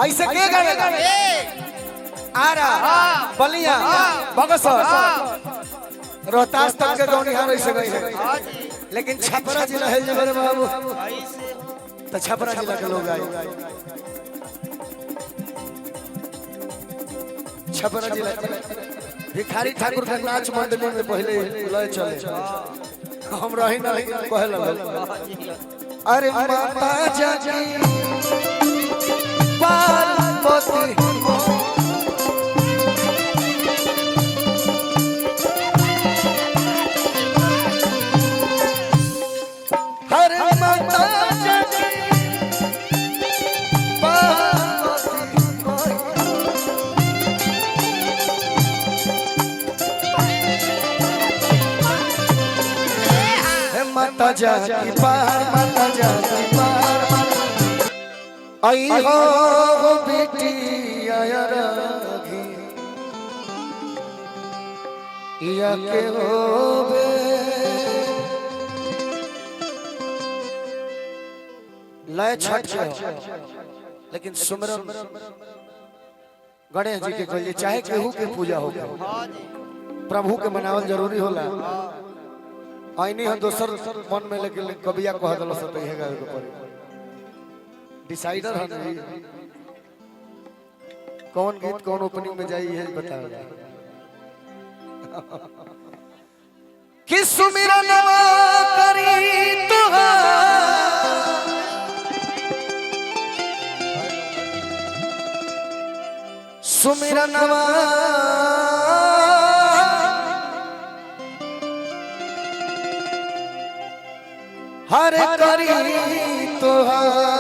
ऐसे के गावेगा आरा बलिया बगसर रोहतास तक के गौनिहार ऐसे गए हैं लेकिन छपरा जिला है जे मेरे बाबू तो छपरा जिला के लोग आए छपरा जिला भिखारी ठाकुर का नाच मंडली में पहले लय चले हम रही नहीं कहला अरे माता जागी पार्वती हरे माता जागी माता जागी पार आई हो बेटी आया रागी या के होवे लय छठ लेकिन सुमरन गणेश जी के कहिए चाहे केहू के पूजा हो प्रभु के मनावल जरूरी होला आईनी हम दोसर मन में लेके कबिया कह दलो सत है गावे के पड़े डिसाइडर है कौन गीत कौन ओपनिंग में जाई है बताओ कि सुमिरन करी तुहार सुमिरन हर करी तुहार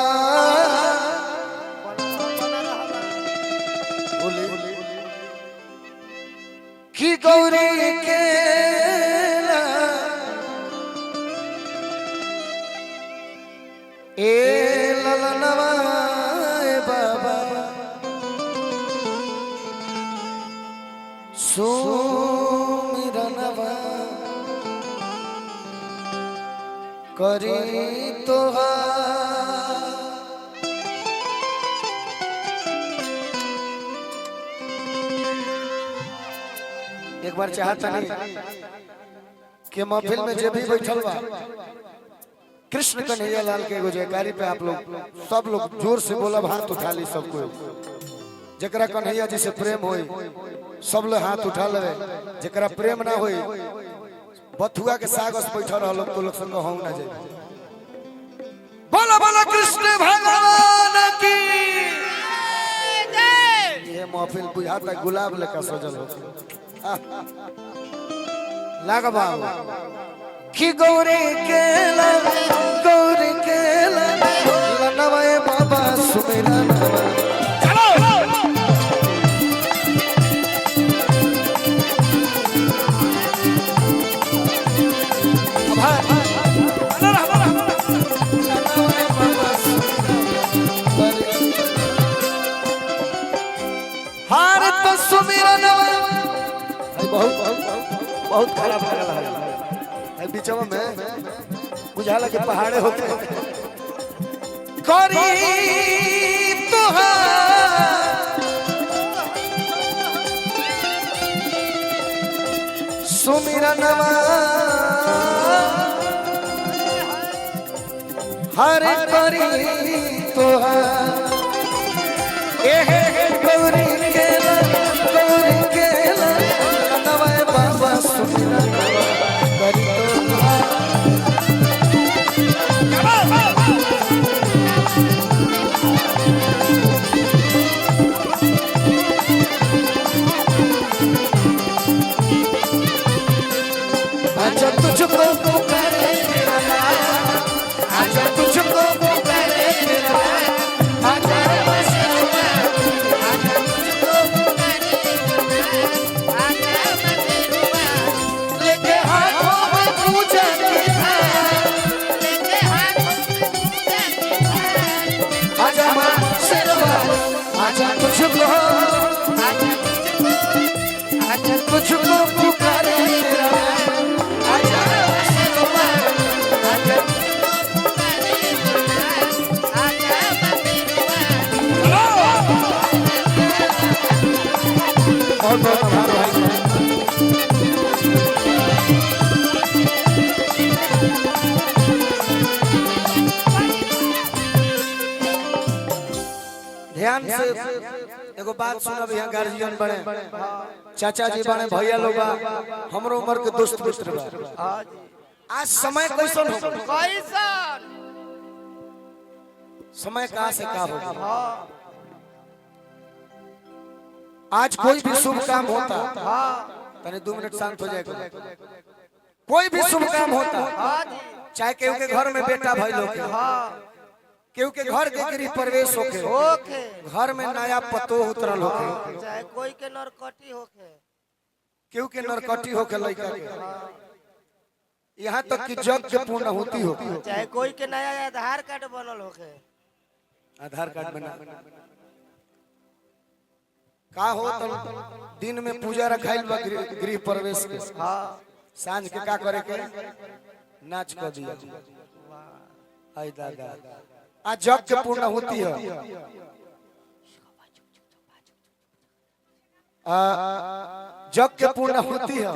की गौरी के ए ललनवा बाबा सुमिरनवा करी तुहार एक बार चाहता नहीं कि महफिल में जे भी बैठल बा कृष्ण कन्हैया लाल के एगो जयकारी पे आप लोग सब लोग जोर से बोला हाथ उठा ली सब कोई जकरा कन्हैया जी से प्रेम होई सब लोग हाथ उठा ले जकरा प्रेम ना होई बथुआ के सागस बैठा रह लोग तो लोग संग हो ना जाए बोला बोला कृष्ण भगवान की ये महफिल बुझाता गुलाब लेकर सजल हो लागा बाबू कि गौरी केला लनवाए बाबा सुमिरन चलो हार तो सुमिरन बहुत खराब लगल है बीचवा में बुझाला के पहाड़े होते करी तुहार सुमिरनवा हर करी तुहार गौरी केला नवाए बाबा सुमिरनवा करी आजा तुझको पुकारे तेरा नाम आजा तुझको पुकारे तेरा नाम बहुत बहुत आभार भाई। ध्यान से एगो बात सुनब, यहाँ गार्जियन बने, चाचा जी बने, भैया लोग बा, हमरो उम्र के दोस्त मित्र बा। आज समय कैसन हो, कैसन समय कहाँ से कहाँ हो। आज कोई भी शुभ काम होता, तने 2 मिनट शांत हो जाएगा। कोई भी शुभ काम होता, चाहे केहू के घर में बेटा भाई लोग, केहू के घर के गृह प्रवेश होके, घर में नया पतो उतरल होके, चाहे कोई के नरकटी होके, केहू के नरकटी होके लड़का के, यहाँ तक कि जग के पूर्णाहुति हो, चाहे कोई के नया आधार कार्ड बनल होके, आधार कार्ड बना का हो तो दिन में पूजा रखाइल बा गृह प्रवेश के, सांझ के का करे के नाच कर दिया। आई दादा आज जग के पूर्णाहुति है, जग के पूर्णाहुति है।